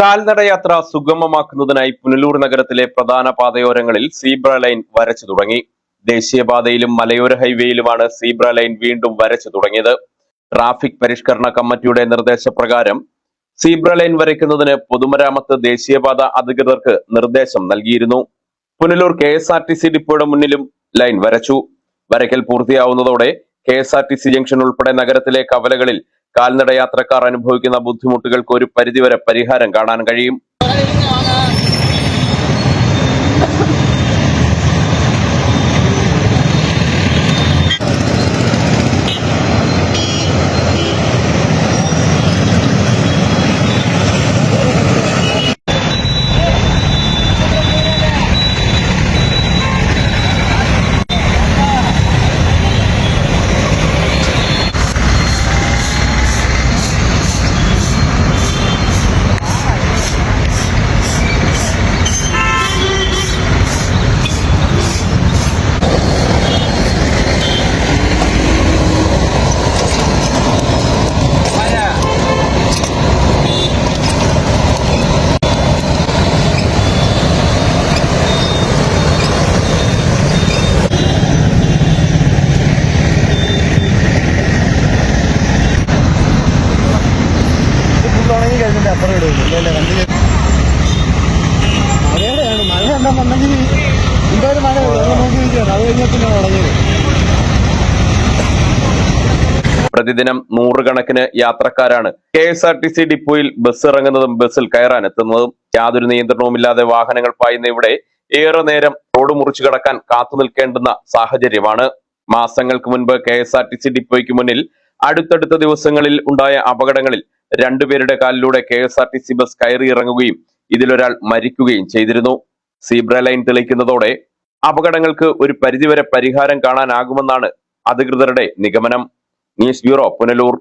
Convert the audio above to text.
കാൽനടയാത്ര സുഗമമാക്കുന്നതിനായി പുനലൂർ നഗരത്തിലെ പ്രധാന പാതയോരങ്ങളിൽ zebra line വരച്ചു തുടങ്ങി. ദേശീയപാതയിലും മലയോര ഹൈവേയിലുമാണ് സീബ്ര ലൈൻ വീണ്ടും വരച്ചു തുടങ്ങിയത്. ട്രാഫിക് പരിഷ്കരണ കമ്മിറ്റിയുടെ നിർദ്ദേശപ്രകാരം സീബ്ര ലൈൻ വരയ്ക്കുന്നതിന് പൊതുമരാമത്ത് ദേശീയപാത അധികൃതർക്ക് നിർദ്ദേശം നൽകിയിരുന്നു. പുനലൂർ KSRTC ഡിപ്പോയുടെ മുന്നിലും ലൈൻ വരച്ചു. വരയ്ക്കൽ പൂർത്തിയാവുന്നതോടെ KSRTC ജംഗ്ഷൻ ഉൾപ്പെടെ നഗരത്തിലെ കവലകളിൽ കാൽനടയാത്രക്കാർ അനുഭവിക്കുന്ന ബുദ്ധിമുട്ടുകൾക്ക് ഒരു പരിധിവരെ പരിഹാരം കാണാൻ കഴിയും. അപ്പുറം ഇടുന്നില്ല വണ്ടി മഴയുടെയാണ്. മഴ ഉണ്ടെന്നുണ്ടെങ്കിൽ എന്തായാലും മഴ നോക്കിയിരിക്കുകയാണ്. അത് കഴിഞ്ഞാൽ പിന്നെ തുടങ്ങിയത്. പ്രതിദിനം നൂറുകണക്കിന് യാത്രക്കാരാണ് KSRTC ഡിപ്പോയിൽ ബസ് ഇറങ്ങുന്നതും ബസ്സിൽ കയറാനെത്തുന്നതും. യാതൊരു നിയന്ത്രണവുമില്ലാതെ വാഹനങ്ങൾ പായുന്ന ഇവിടെ ഏറെ നേരം റോഡ് മുറിച്ചു കടക്കാൻ കാത്തു നിൽക്കേണ്ടുന്ന സാഹചര്യമാണ്. മാസങ്ങൾക്ക് മുൻപ് KSRTC ഡിപ്പോയ്ക്ക് മുന്നിൽ അടുത്തടുത്ത ദിവസങ്ങളിൽ ഉണ്ടായ അപകടങ്ങളിൽ രണ്ടുപേരുടെ കാലിലൂടെ KSRTC ബസ് കയറി ഇറങ്ങുകയും ഇതിലൊരാൾ മരിക്കുകയും ചെയ്തിരുന്നു. സീബ്ര ലൈൻ തെളിക്കുന്നതോടെ അപകടങ്ങൾക്ക് ഒരു പരിധിവരെ പരിഹാരം കാണാനാകുമെന്നാണ് അധികൃതരുടെ നിഗമനം. News bureau, Punalur.